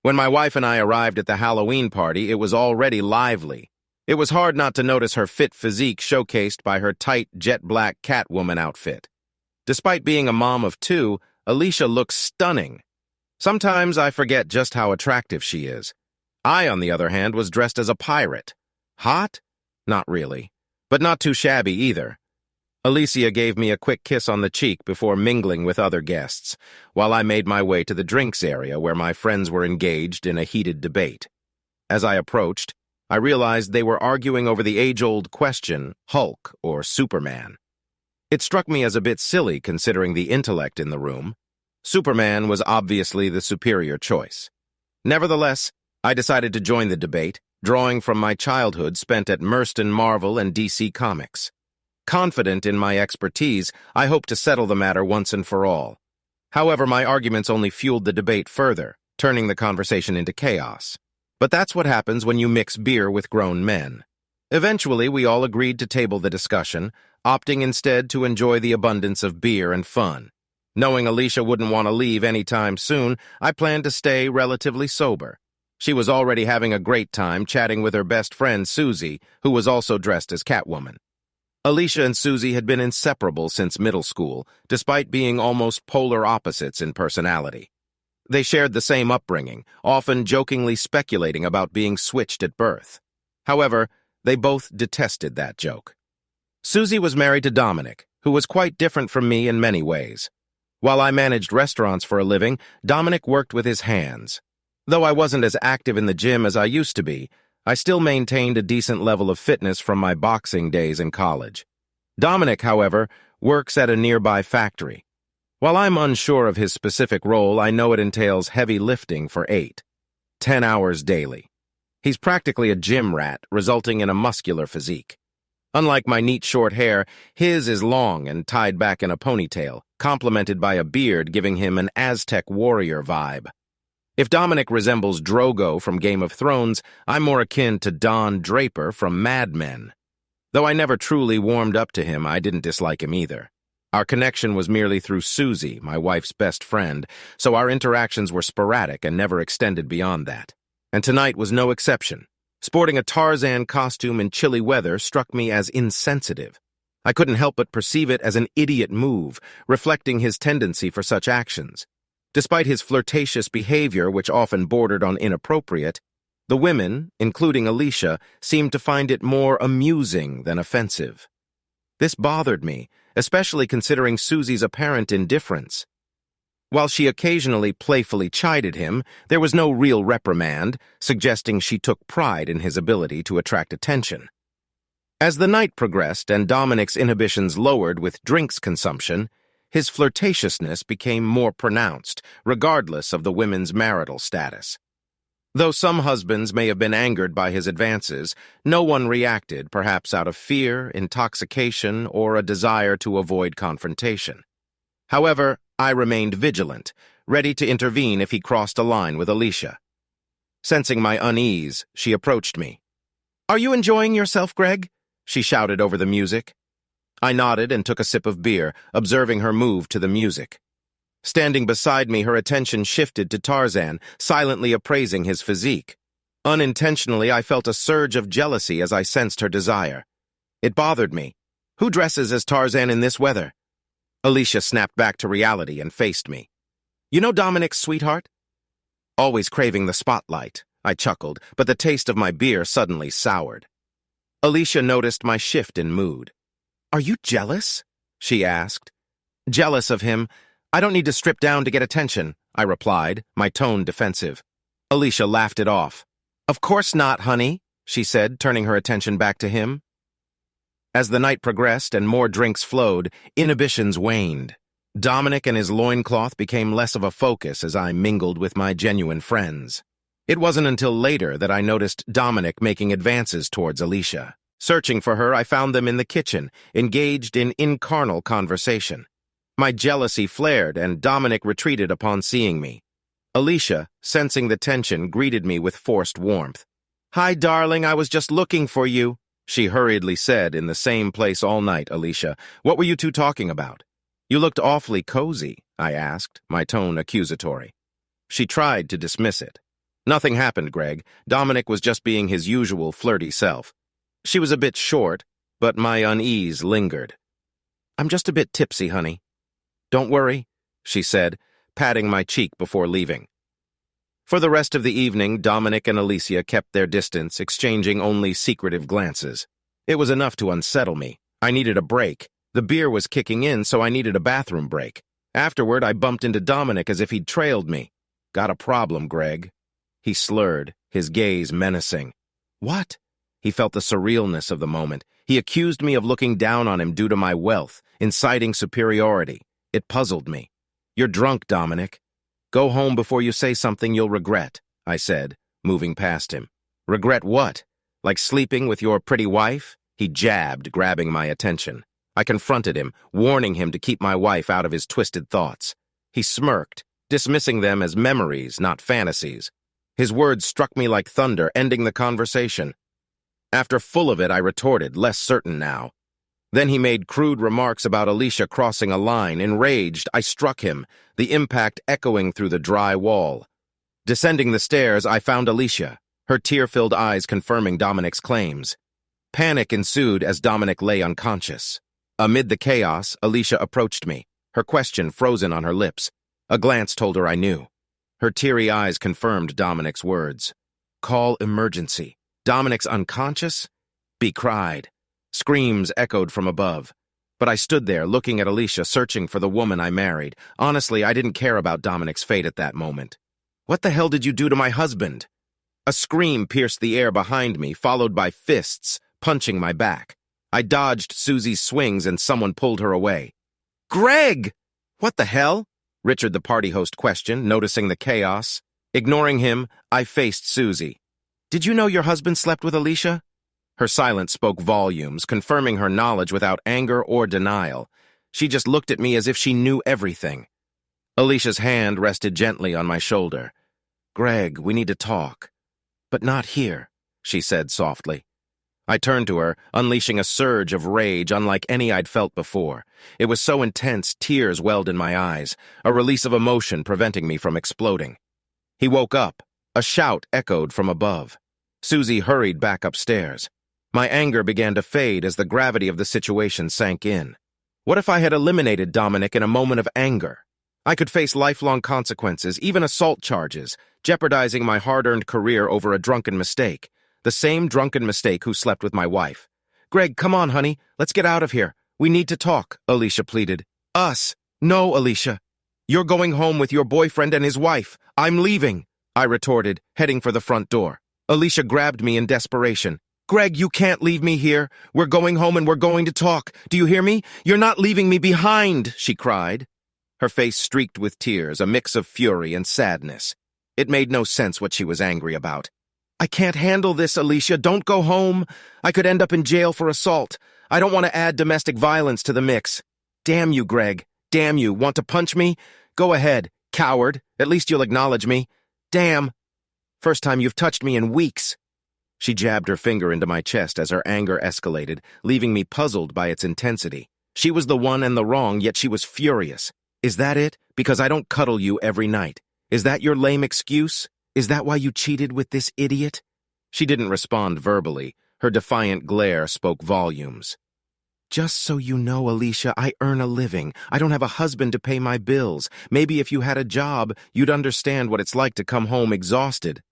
When my wife and I arrived at the Halloween party, it was already lively. It was hard not to notice her fit physique showcased by her tight, jet-black Catwoman outfit. Despite being a mom of two, Alicia looks stunning. Sometimes I forget just how attractive she is. I, on the other hand, was dressed as a pirate. Hot? Not really. But not too shabby either. Alicia gave me a quick kiss on the cheek before mingling with other guests, while I made my way to the drinks area where my friends were engaged in a heated debate. As I approached, I realized they were arguing over the age-old question, Hulk or Superman. It struck me as a bit silly considering the intellect in the room. Superman was obviously the superior choice. Nevertheless, I decided to join the debate, drawing from my childhood spent at Merston Marvel and DC Comics. Confident in my expertise, I hoped to settle the matter once and for all. However, my arguments only fueled the debate further, turning the conversation into chaos. But that's what happens when you mix beer with grown men. Eventually, we all agreed to table the discussion, opting instead to enjoy the abundance of beer and fun. Knowing Alicia wouldn't want to leave anytime soon, I planned to stay relatively sober. She was already having a great time chatting with her best friend, Susie, who was also dressed as Catwoman. Alicia and Susie had been inseparable since middle school, despite being almost polar opposites in personality. They shared the same upbringing, often jokingly speculating about being switched at birth. However, they both detested that joke. Susie was married to Dominic, who was quite different from me in many ways. While I managed restaurants for a living, Dominic worked with his hands. Though I wasn't as active in the gym as I used to be, I still maintained a decent level of fitness from my boxing days in college. Dominic, however, works at a nearby factory. While I'm unsure of his specific role, I know it entails heavy lifting for 8-10 hours daily. He's practically a gym rat, resulting in a muscular physique. Unlike my neat short hair, his is long and tied back in a ponytail, complemented by a beard giving him an Aztec warrior vibe. If Dominic resembles Drogo from Game of Thrones, I'm more akin to Don Draper from Mad Men. Though I never truly warmed up to him, I didn't dislike him either. Our connection was merely through Susie, my wife's best friend, so our interactions were sporadic and never extended beyond that. And tonight was no exception. Sporting a Tarzan costume in chilly weather struck me as insensitive. I couldn't help but perceive it as an idiot move, reflecting his tendency for such actions. Despite his flirtatious behavior, which often bordered on inappropriate, the women, including Alicia, seemed to find it more amusing than offensive. This bothered me, especially considering Susie's apparent indifference. While she occasionally playfully chided him, there was no real reprimand, suggesting she took pride in his ability to attract attention. As the night progressed and Dominic's inhibitions lowered with drinks consumption, his flirtatiousness became more pronounced, regardless of the women's marital status. Though some husbands may have been angered by his advances, no one reacted, perhaps out of fear, intoxication, or a desire to avoid confrontation. However, I remained vigilant, ready to intervene if he crossed a line with Alicia. Sensing my unease, she approached me. "Are you enjoying yourself, Greg?" she shouted over the music. I nodded and took a sip of beer, observing her move to the music. Standing beside me, her attention shifted to Tarzan, silently appraising his physique. Unintentionally, I felt a surge of jealousy as I sensed her desire. It bothered me. Who dresses as Tarzan in this weather? Alicia snapped back to reality and faced me. "You know Dominic's sweetheart?" Always craving the spotlight, I chuckled, but the taste of my beer suddenly soured. Alicia noticed my shift in mood. "Are you jealous?" she asked. "Jealous of him? I don't need to strip down to get attention," I replied, my tone defensive. Alicia laughed it off. "Of course not, honey," she said, turning her attention back to him. As the night progressed and more drinks flowed, inhibitions waned. Dominic and his loincloth became less of a focus as I mingled with my genuine friends. It wasn't until later that I noticed Dominic making advances towards Alicia. Searching for her, I found them in the kitchen, engaged in incarnal conversation. My jealousy flared, and Dominic retreated upon seeing me. Alicia, sensing the tension, greeted me with forced warmth. "Hi, darling, I was just looking for you," she hurriedly said. "In the same place all night, Alicia. What were you two talking about?" "You looked awfully cozy," I asked, my tone accusatory. She tried to dismiss it. Nothing happened, Greg. Dominic was just being his usual flirty self. She was a bit short, but my unease lingered. I'm just a bit tipsy, honey. Don't worry, she said, patting my cheek before leaving. For the rest of the evening, Dominic and Alicia kept their distance, exchanging only secretive glances. It was enough to unsettle me. I needed a break. The beer was kicking in, so I needed a bathroom break. Afterward, I bumped into Dominic as if he'd trailed me. Got a problem, Greg. He slurred, his gaze menacing. What? He felt the surrealness of the moment. He accused me of looking down on him due to my wealth, inciting superiority. It puzzled me. You're drunk, Dominic. Go home before you say something you'll regret, I said, moving past him. Regret what? Like sleeping with your pretty wife? He jabbed, grabbing my attention. I confronted him, warning him to keep my wife out of his twisted thoughts. He smirked, dismissing them as memories, not fantasies. His words struck me like thunder, ending the conversation. After full of it, I retorted, less certain now. Then he made crude remarks about Alicia crossing a line. Enraged, I struck him, the impact echoing through the dry wall. Descending the stairs, I found Alicia, her tear-filled eyes confirming Dominic's claims. Panic ensued as Dominic lay unconscious. Amid the chaos, Alicia approached me, her question frozen on her lips. A glance told her I knew. Her teary eyes confirmed Dominic's words. Call emergency. Dominic's unconscious? Be cried. Screams echoed from above. But I stood there, looking at Alicia, searching for the woman I married. Honestly, I didn't care about Dominic's fate at that moment. What the hell did you do to my husband? A scream pierced the air behind me, followed by fists, punching my back. I dodged Susie's swings and someone pulled her away. Greg! What the hell? Richard the party host questioned, noticing the chaos. Ignoring him, I faced Susie. Did you know your husband slept with Alicia? Her silence spoke volumes, confirming her knowledge without anger or denial. She just looked at me as if she knew everything. Alicia's hand rested gently on my shoulder. Greg, we need to talk. But not here, she said softly. I turned to her, unleashing a surge of rage unlike any I'd felt before. It was so intense, tears welled in my eyes, a release of emotion preventing me from exploding. He woke up. A shout echoed from above. Susie hurried back upstairs. My anger began to fade as the gravity of the situation sank in. What if I had eliminated Dominic in a moment of anger? I could face lifelong consequences, even assault charges, jeopardizing my hard-earned career over a drunken mistake. The same drunken mistake who slept with my wife. Greg, come on, honey. Let's get out of here. We need to talk, Alicia pleaded. Us? No, Alicia. You're going home with your boyfriend and his wife. I'm leaving, I retorted, heading for the front door. Alicia grabbed me in desperation. Greg, you can't leave me here. We're going home and we're going to talk. Do you hear me? You're not leaving me behind, she cried. Her face streaked with tears, a mix of fury and sadness. It made no sense what she was angry about. I can't handle this, Alicia. Don't go home. I could end up in jail for assault. I don't want to add domestic violence to the mix. Damn you, Greg. Damn you. Want to punch me? Go ahead, coward. At least you'll acknowledge me. Damn. First time you've touched me in weeks. She jabbed her finger into my chest as her anger escalated, leaving me puzzled by its intensity. She was the one and the wrong, yet she was furious. Is that it? Because I don't cuddle you every night. Is that your lame excuse? Is that why you cheated with this idiot? She didn't respond verbally. Her defiant glare spoke volumes. Just so you know, Alicia, I earn a living. I don't have a husband to pay my bills. Maybe if you had a job, you'd understand what it's like to come home exhausted.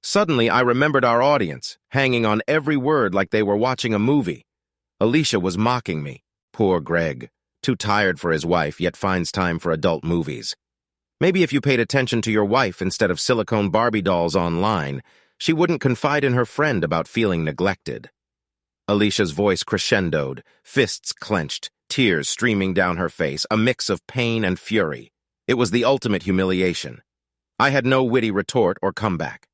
Suddenly, I remembered our audience, hanging on every word like they were watching a movie. Alicia was mocking me. Poor Greg. Too tired for his wife, yet finds time for adult movies. Maybe if you paid attention to your wife instead of silicone Barbie dolls online, she wouldn't confide in her friend about feeling neglected. Alicia's voice crescendoed, fists clenched, tears streaming down her face, a mix of pain and fury. It was the ultimate humiliation. I had no witty retort or comeback.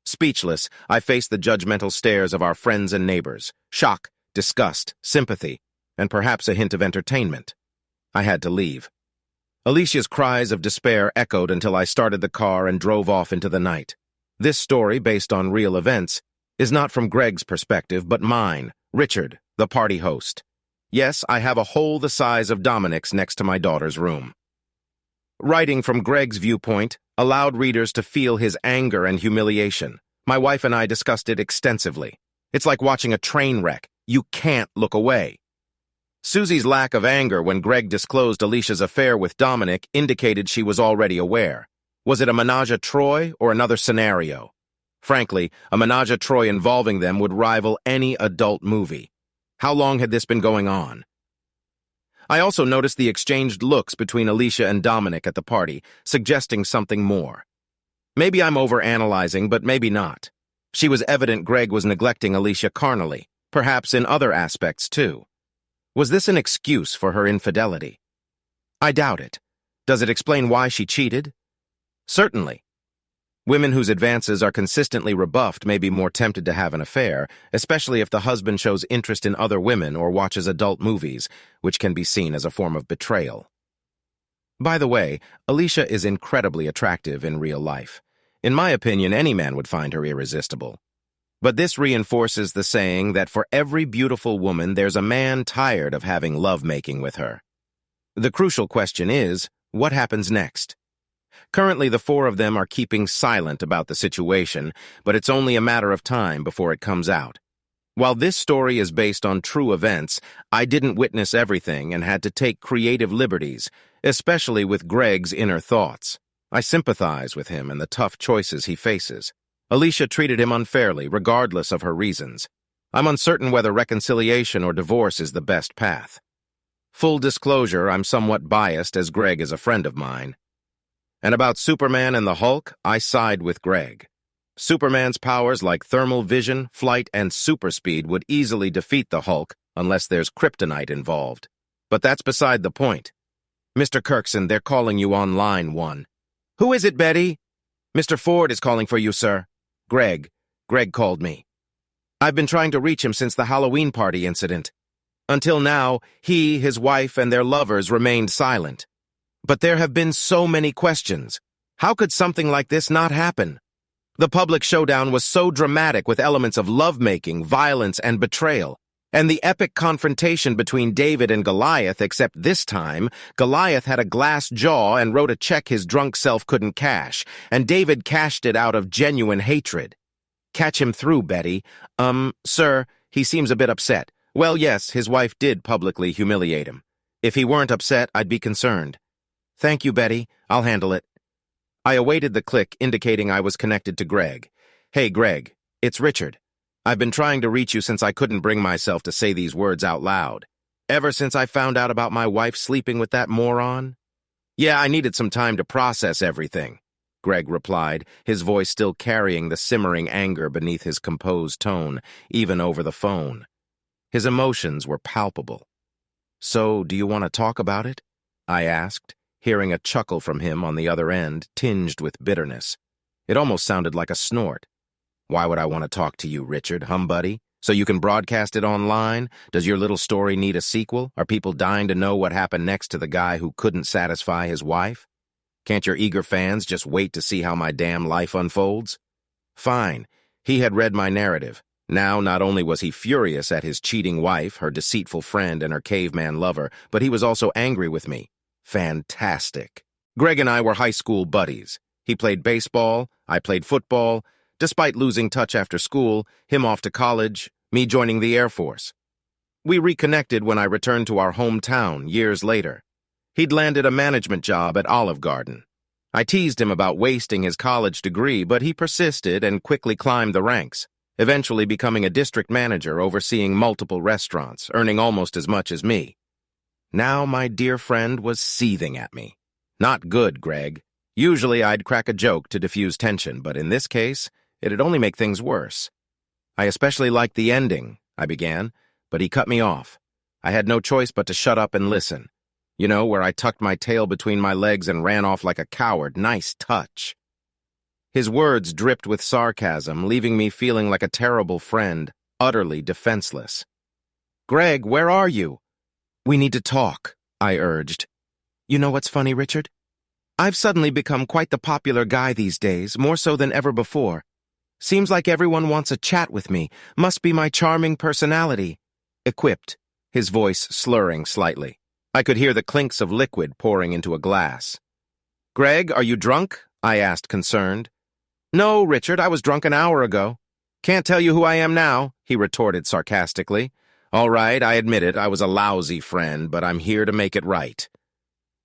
Speechless, I faced the judgmental stares of our friends and neighbors, shock, disgust, sympathy, and perhaps a hint of entertainment. I had to leave. Alicia's cries of despair echoed until I started the car and drove off into the night. This story, based on real events, is not from Greg's perspective, but mine, Richard, the party host. Yes, I have a hole the size of Dominic's next to my daughter's room. Writing from Greg's viewpoint, allowed readers to feel his anger and humiliation. My wife and I discussed it extensively. It's like watching a train wreck. You can't look away. Susie's lack of anger when Greg disclosed Alicia's affair with Dominic indicated she was already aware. Was it a menage a trois or another scenario? Frankly, a menage a trois involving them would rival any adult movie. How long had this been going on? I also noticed the exchanged looks between Alicia and Dominic at the party, suggesting something more. Maybe I'm overanalyzing, but maybe not. She was evident Greg was neglecting Alicia carnally, perhaps in other aspects too. Was this an excuse for her infidelity? I doubt it. Does it explain why she cheated? Certainly. Women whose advances are consistently rebuffed may be more tempted to have an affair, especially if the husband shows interest in other women or watches adult movies, which can be seen as a form of betrayal. By the way, Alicia is incredibly attractive in real life. In my opinion, any man would find her irresistible. But this reinforces the saying that for every beautiful woman, there's a man tired of having lovemaking with her. The crucial question is, what happens next? Currently, the four of them are keeping silent about the situation, but it's only a matter of time before it comes out. While this story is based on true events, I didn't witness everything and had to take creative liberties, especially with Greg's inner thoughts. I sympathize with him and the tough choices he faces. Alicia treated him unfairly, regardless of her reasons. I'm uncertain whether reconciliation or divorce is the best path. Full disclosure, I'm somewhat biased as Greg is a friend of mine. And about Superman and the Hulk, I side with Greg. Superman's powers like thermal vision, flight, and super speed would easily defeat the Hulk unless there's kryptonite involved. But that's beside the point. Mr. Kirkson, they're calling you on line 1. Who is it, Betty? Mr. Ford is calling for you, sir. Greg called me. I've been trying to reach him since the Halloween party incident. Until now, he, his wife, and their lovers remained silent. But there have been so many questions. How could something like this not happen? The public showdown was so dramatic with elements of lovemaking, violence, and betrayal. And the epic confrontation between David and Goliath, except this time, Goliath had a glass jaw and wrote a check his drunk self couldn't cash, and David cashed it out of genuine hatred. Catch him through, Betty. Sir, he seems a bit upset. Well, yes, his wife did publicly humiliate him. If he weren't upset, I'd be concerned. Thank you, Betty. I'll handle it. I awaited the click indicating I was connected to Greg. Hey, Greg, it's Richard. I've been trying to reach you since I couldn't bring myself to say these words out loud. Ever since I found out about my wife sleeping with that moron? Yeah, I needed some time to process everything, Greg replied, his voice still carrying the simmering anger beneath his composed tone, even over the phone. His emotions were palpable. So, do you want to talk about it? I asked, hearing a chuckle from him on the other end, tinged with bitterness. It almost sounded like a snort. Why would I want to talk to you, Richard, buddy? So you can broadcast it online? Does your little story need a sequel? Are people dying to know what happened next to the guy who couldn't satisfy his wife? Can't your eager fans just wait to see how my damn life unfolds? Fine. He had read my narrative. Now, not only was he furious at his cheating wife, her deceitful friend, and her caveman lover, but he was also angry with me. Fantastic. Greg and I were high school buddies. He played baseball, I played football. Despite losing touch after school, him off to college, me joining the Air Force. We reconnected when I returned to our hometown years later. He'd landed a management job at Olive Garden. I teased him about wasting his college degree, but he persisted and quickly climbed the ranks, eventually becoming a district manager overseeing multiple restaurants, earning almost as much as me. Now my dear friend was seething at me. Not good, Greg. Usually I'd crack a joke to diffuse tension, but in this case, it'd only make things worse. I especially liked the ending, I began, but he cut me off. I had no choice but to shut up and listen. You know, where I tucked my tail between my legs and ran off like a coward. Nice touch. His words dripped with sarcasm, leaving me feeling like a terrible friend, utterly defenseless. Greg, where are you? We need to talk, I urged. You know what's funny, Richard? I've suddenly become quite the popular guy these days, more so than ever before. Seems like everyone wants a chat with me. Must be my charming personality. Equipped, his voice slurring slightly. I could hear the clinks of liquid pouring into a glass. Greg, are you drunk? I asked, concerned. No, Richard, I was drunk an hour ago. Can't tell you who I am now, he retorted sarcastically. All right, I admit it, I was a lousy friend, but I'm here to make it right.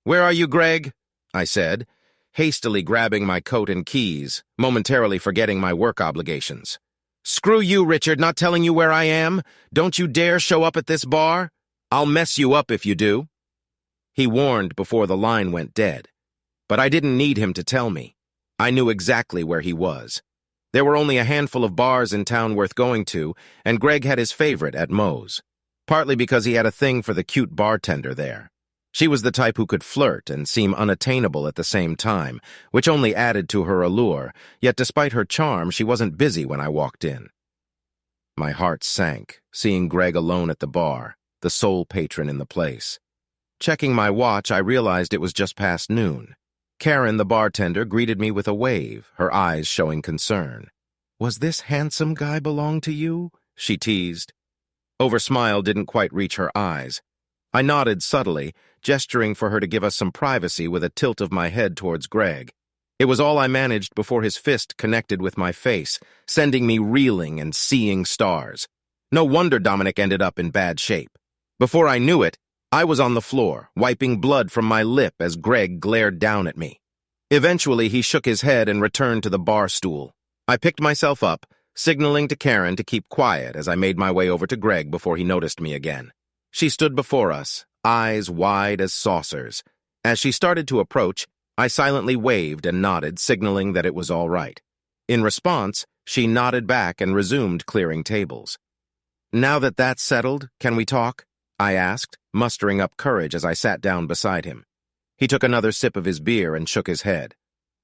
Where are you, Greg? I said, hastily grabbing my coat and keys, momentarily forgetting my work obligations. Screw you, Richard, not telling you where I am. Don't you dare show up at this bar. I'll mess you up if you do. He warned before the line went dead. But I didn't need him to tell me. I knew exactly where he was. There were only a handful of bars in town worth going to, and Greg had his favorite at Moe's, partly because he had a thing for the cute bartender there. She was the type who could flirt and seem unattainable at the same time, which only added to her allure, yet despite her charm, she wasn't busy when I walked in. My heart sank, seeing Greg alone at the bar, the sole patron in the place. Checking my watch, I realized it was just past noon. Karen, the bartender, greeted me with a wave, her eyes showing concern. Was this handsome guy belong to you? She teased. Oversmile didn't quite reach her eyes. I nodded subtly, gesturing for her to give us some privacy with a tilt of my head towards Greg. It was all I managed before his fist connected with my face, sending me reeling and seeing stars. No wonder Dominic ended up in bad shape. Before I knew it, I was on the floor, wiping blood from my lip as Greg glared down at me. Eventually, he shook his head and returned to the bar stool. I picked myself up, signaling to Karen to keep quiet as I made my way over to Greg before he noticed me again. She stood before us, eyes wide as saucers. As she started to approach, I silently waved and nodded, signaling that it was all right. In response, she nodded back and resumed clearing tables. Now that that's settled, can we talk? I asked, mustering up courage as I sat down beside him. He took another sip of his beer and shook his head.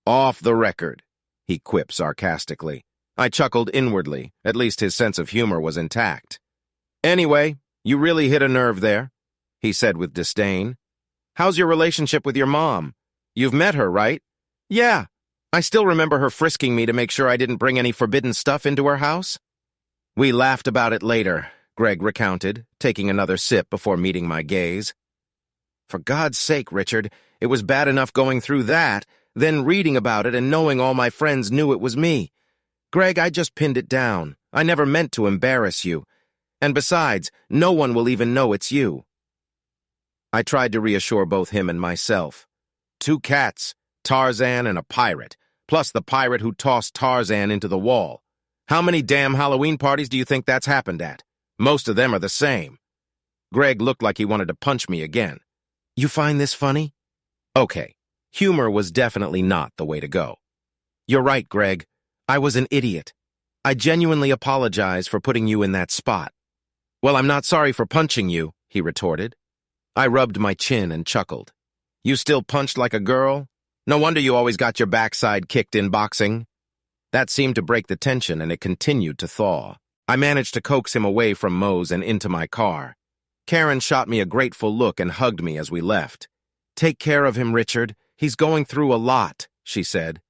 Off the record, he quipped sarcastically. I chuckled inwardly, at least his sense of humor was intact. Anyway, you really hit a nerve there, he said with disdain. How's your relationship with your mom? You've met her, right? Yeah. I still remember her frisking me to make sure I didn't bring any forbidden stuff into her house. We laughed about it later, Greg recounted, taking another sip before meeting my gaze. For God's sake, Richard, it was bad enough going through that, then reading about it and knowing all my friends knew it was me. Greg, I just pinned it down. I never meant to embarrass you. And besides, no one will even know it's you. I tried to reassure both him and myself. 2 cats, Tarzan and a pirate, plus the pirate who tossed Tarzan into the wall. How many damn Halloween parties do you think that's happened at? Most of them are the same. Greg looked like he wanted to punch me again. You find this funny? Okay, humor was definitely not the way to go. You're right, Greg. I was an idiot. I genuinely apologize for putting you in that spot. Well, I'm not sorry for punching you, he retorted. I rubbed my chin and chuckled. You still punched like a girl? No wonder you always got your backside kicked in boxing. That seemed to break the tension, and it continued to thaw. I managed to coax him away from Moe's and into my car. Karen shot me a grateful look and hugged me as we left. Take care of him, Richard. He's going through a lot, she said.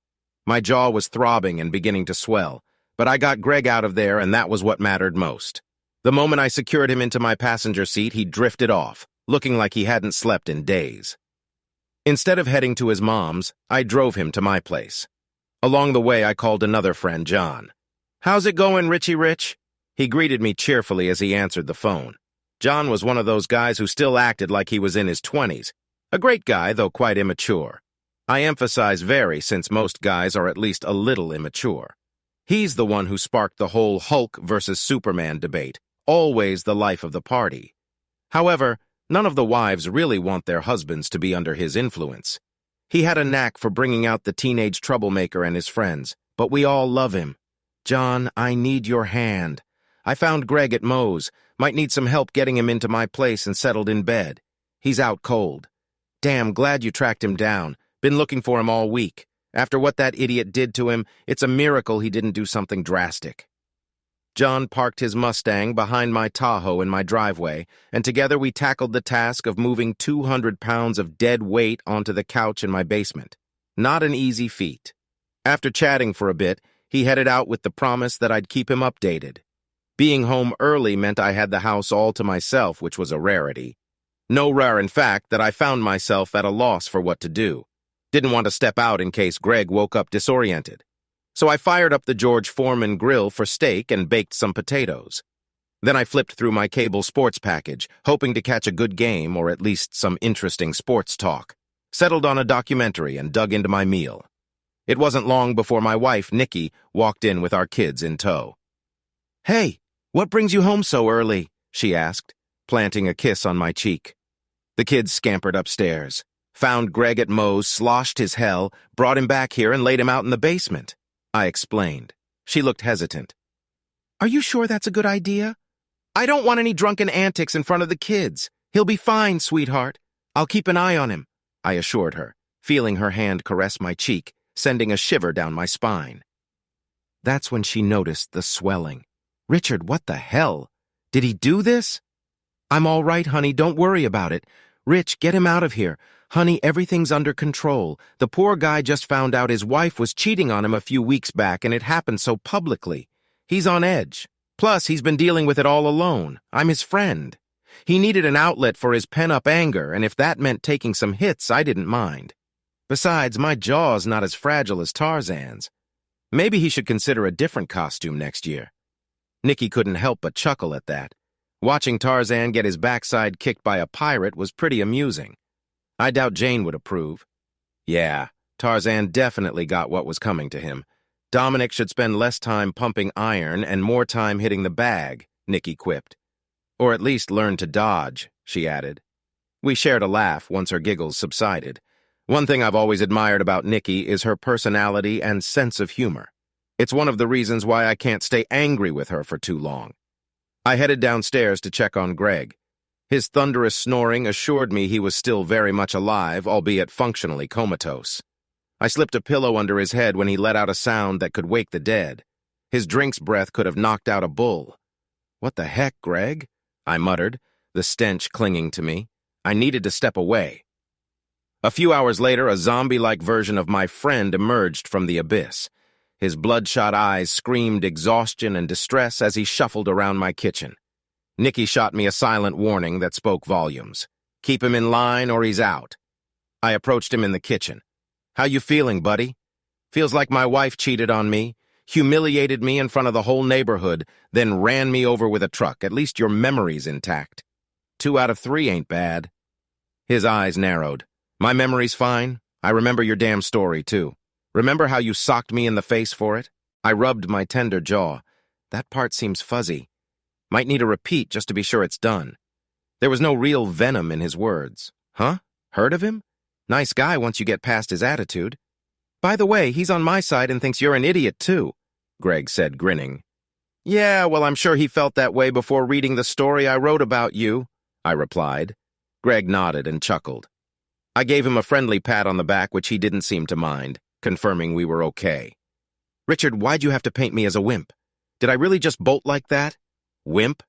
My jaw was throbbing and beginning to swell, but I got Greg out of there, and that was what mattered most. The moment I secured him into my passenger seat, he drifted off, looking like he hadn't slept in days. Instead of heading to his mom's, I drove him to my place. Along the way, I called another friend, John. How's it going, Richie Rich? He greeted me cheerfully as he answered the phone. John was one of those guys who still acted like he was in his 20s. A great guy, though quite immature. I emphasize very, since most guys are at least a little immature. He's the one who sparked the whole Hulk versus Superman debate, always the life of the party. However, none of the wives really want their husbands to be under his influence. He had a knack for bringing out the teenage troublemaker and his friends, but we all love him. John, I need your hand. I found Greg at Moe's. Might need some help getting him into my place and settled in bed. He's out cold. Damn, glad you tracked him down. Been looking for him all week. After what that idiot did to him, it's a miracle he didn't do something drastic. John parked his Mustang behind my Tahoe in my driveway, and together we tackled the task of moving 200 pounds of dead weight onto the couch in my basement. Not an easy feat. After chatting for a bit, he headed out with the promise that I'd keep him updated. Being home early meant I had the house all to myself, which was a rarity. No rare, in fact, that I found myself at a loss for what to do. Didn't want to step out in case Greg woke up disoriented. So I fired up the George Foreman grill for steak and baked some potatoes. Then I flipped through my cable sports package, hoping to catch a good game or at least some interesting sports talk. Settled on a documentary and dug into my meal. It wasn't long before my wife, Nikki, walked in with our kids in tow. "Hey, what brings you home so early?" she asked, planting a kiss on my cheek. The kids scampered upstairs, found Greg at Moe's, sloshed his hell, brought him back here and laid him out in the basement. I explained. She looked hesitant. "Are you sure that's a good idea?" "I don't want any drunken antics in front of the kids. He'll be fine, sweetheart. I'll keep an eye on him," I assured her, feeling her hand caress my cheek, sending a shiver down my spine. That's when she noticed the swelling. "Richard, what the hell? Did he do this?" "I'm all right, honey. Don't worry about it. Rich, get him out of here. Honey, everything's under control. The poor guy just found out his wife was cheating on him a few weeks back, and it happened so publicly. He's on edge. Plus, he's been dealing with it all alone. I'm his friend. He needed an outlet for his pent-up anger, and if that meant taking some hits, I didn't mind. Besides, my jaw's not as fragile as Tarzan's. Maybe he should consider a different costume next year." Nikki couldn't help but chuckle at that. Watching Tarzan get his backside kicked by a pirate was pretty amusing. I doubt Jane would approve. Yeah, Tarzan definitely got what was coming to him. Dominic should spend less time pumping iron and more time hitting the bag, Nikki quipped. "Or at least learn to dodge," she added. We shared a laugh once her giggles subsided. One thing I've always admired about Nikki is her personality and sense of humor. It's one of the reasons why I can't stay angry with her for too long. I headed downstairs to check on Greg. His thunderous snoring assured me he was still very much alive, albeit functionally comatose. I slipped a pillow under his head when he let out a sound that could wake the dead. His drink's breath could have knocked out a bull. "What the heck, Greg?" I muttered, the stench clinging to me. I needed to step away. A few hours later, a zombie-like version of my friend emerged from the abyss. His bloodshot eyes screamed exhaustion and distress as he shuffled around my kitchen. Nikki shot me a silent warning that spoke volumes. Keep him in line or he's out. I approached him in the kitchen. "How you feeling, buddy?" "Feels like my wife cheated on me, humiliated me in front of the whole neighborhood, then ran me over with a truck. At least your memory's intact. 2 out of 3 ain't bad." His eyes narrowed. "My memory's fine. I remember your damn story, too. Remember how you socked me in the face for it?" I rubbed my tender jaw. That part seems fuzzy. Might need a repeat just to be sure it's done. There was no real venom in his words. "Huh? Heard of him? Nice guy once you get past his attitude. By the way, he's on my side and thinks you're an idiot, too," Greg said, grinning. "Yeah, well, I'm sure he felt that way before reading the story I wrote about you," I replied. Greg nodded and chuckled. I gave him a friendly pat on the back, which he didn't seem to mind, confirming we were okay. "Richard, why'd you have to paint me as a wimp? Did I really just bolt like that?" "Wimp?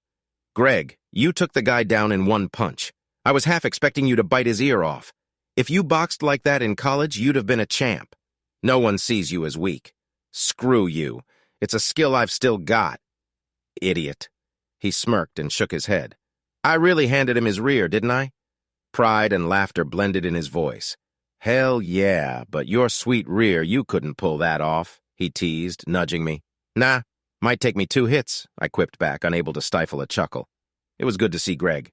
Greg, you took the guy down in one punch. I was half expecting you to bite his ear off. If you boxed like that in college, you'd have been a champ. No one sees you as weak. Screw you. It's a skill I've still got." "Idiot." He smirked and shook his head. "I really handed him his rear, didn't I?" Pride and laughter blended in his voice. "Hell yeah, but your sweet rear, you couldn't pull that off," he teased, nudging me. "Nah, might take me 2 hits, I quipped back, unable to stifle a chuckle. It was good to see Greg.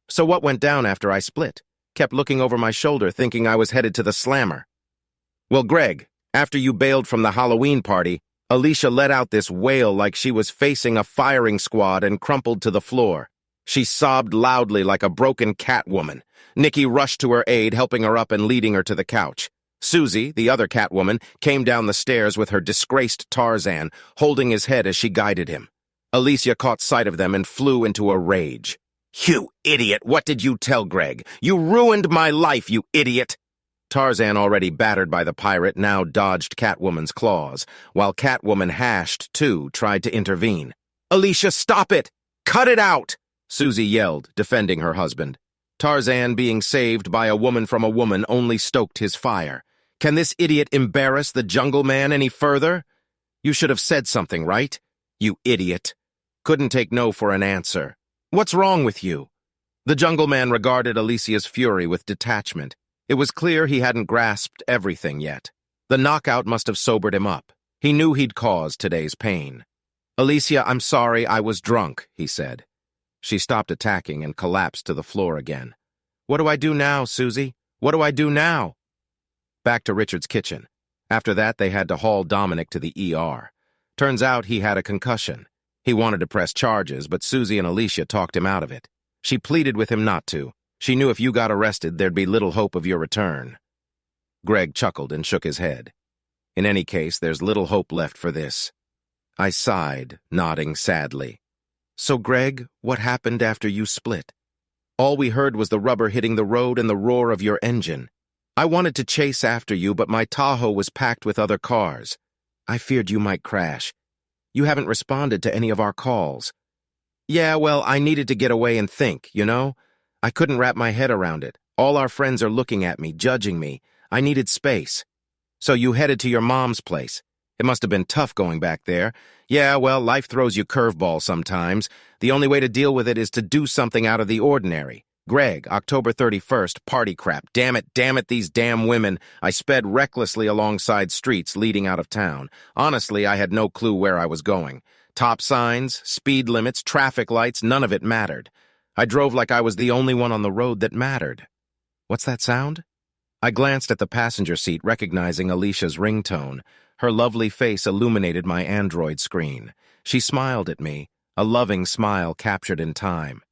"So what went down after I split?" Kept looking over my shoulder, thinking I was headed to the slammer. "Well, Greg, after you bailed from the Halloween party, Alicia let out this wail like she was facing a firing squad and crumpled to the floor. She sobbed loudly like a broken Catwoman. Nikki rushed to her aid, helping her up and leading her to the couch. Susie, the other Catwoman, came down the stairs with her disgraced Tarzan, holding his head as she guided him. Alicia caught sight of them and flew into a rage. "You idiot! What did you tell Greg? You ruined my life, you idiot!" Tarzan, already battered by the pirate, now dodged Catwoman's claws, while Catwoman, hashed, too, tried to intervene. "Alicia, stop it! Cut it out!" Susie yelled, defending her husband. Tarzan, being saved by a woman from a woman, only stoked his fire. "Can this idiot embarrass the jungle man any further? You should have said something, right? You idiot." Couldn't take no for an answer. "What's wrong with you?" The jungle man regarded Alicia's fury with detachment. It was clear he hadn't grasped everything yet. The knockout must have sobered him up. He knew he'd caused today's pain. "Alicia, I'm sorry, I was drunk," he said. She stopped attacking and collapsed to the floor again. "What do I do now, Susie? What do I do now?" Back to Richard's kitchen. After that, they had to haul Dominic to the ER. Turns out he had a concussion. He wanted to press charges, but Susie and Alicia talked him out of it. She pleaded with him not to. She knew if you got arrested, there'd be little hope of your return. Greg chuckled and shook his head. "In any case, there's little hope left for this." I sighed, nodding sadly. "So, Greg, what happened after you split?" "All we heard was the rubber hitting the road and the roar of your engine. I wanted to chase after you, but my Tahoe was packed with other cars. I feared you might crash. You haven't responded to any of our calls." "Yeah, well, I needed to get away and think, you know? I couldn't wrap my head around it. All our friends are looking at me, judging me. I needed space." "So you headed to your mom's place. It must have been tough going back there." "Yeah, well, life throws you curveballs sometimes. The only way to deal with it is to do something out of the ordinary." Greg, October 31st, party crap. Damn it, these damn women. I sped recklessly alongside streets leading out of town. Honestly, I had no clue where I was going. Top signs, speed limits, traffic lights, none of it mattered. I drove like I was the only one on the road that mattered. What's that sound? I glanced at the passenger seat, recognizing Alicia's ringtone. Her lovely face illuminated my Android screen. She smiled at me, a loving smile captured in time.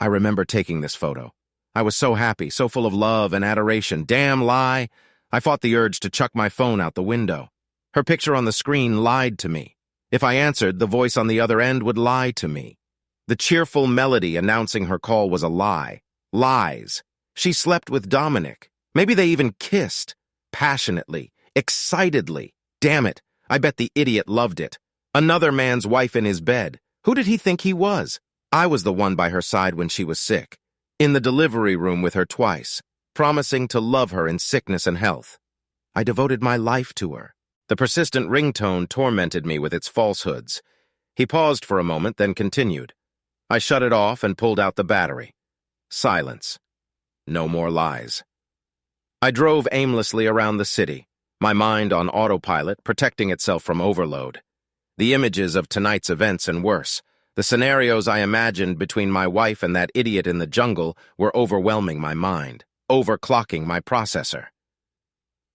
I remember taking this photo. I was so happy, so full of love and adoration. Damn lie! I fought the urge to chuck my phone out the window. Her picture on the screen lied to me. If I answered, the voice on the other end would lie to me. The cheerful melody announcing her call was a lie. Lies. She slept with Dominic. Maybe they even kissed. Passionately. Excitedly. Damn it. I bet the idiot loved it. Another man's wife in his bed. Who did he think he was? I was the one by her side when she was sick. In the delivery room with her twice. Promising to love her in sickness and health. I devoted my life to her. The persistent ringtone tormented me with its falsehoods. He paused for a moment, then continued. I shut it off and pulled out the battery. Silence. No more lies. I drove aimlessly around the city, my mind on autopilot, protecting itself from overload. The images of tonight's events and worse, the scenarios I imagined between my wife and that idiot in the jungle were overwhelming my mind, overclocking my processor.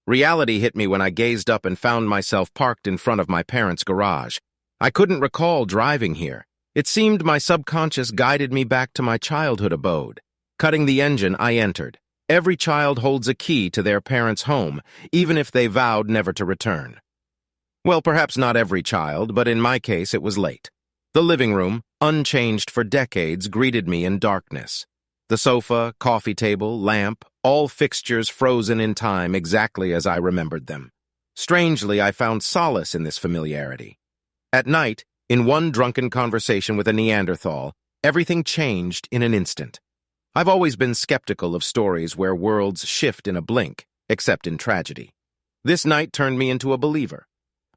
Reality hit me when I gazed up and found myself parked in front of my parents' garage. I couldn't recall driving here. It seemed my subconscious guided me back to my childhood abode. Cutting the engine, I entered. Every child holds a key to their parents' home, even if they vowed never to return. Well, perhaps not every child, but in my case it was late. The living room, unchanged for decades, greeted me in darkness. The sofa, coffee table, lamp, all fixtures frozen in time exactly as I remembered them. Strangely, I found solace in this familiarity. At night, in one drunken conversation with a Neanderthal, everything changed in an instant. I've always been skeptical of stories where worlds shift in a blink, except in tragedy. This night turned me into a believer.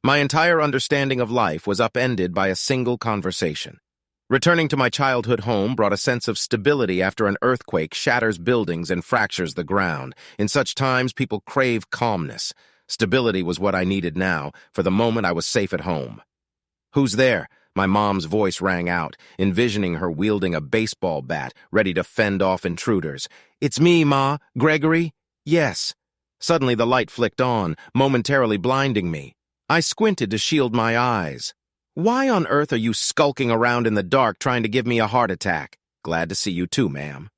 My entire understanding of life was upended by a single conversation. Returning to my childhood home brought a sense of stability after an earthquake shatters buildings and fractures the ground. In such times, people crave calmness. Stability was what I needed now. For the moment, I was safe at home. "Who's there?" My mom's voice rang out, envisioning her wielding a baseball bat, ready to fend off intruders. "It's me, Ma. Gregory?" "Yes." Suddenly the light flicked on, momentarily blinding me. I squinted to shield my eyes. "Why on earth are you skulking around in the dark trying to give me a heart attack?" "Glad to see you too, ma'am."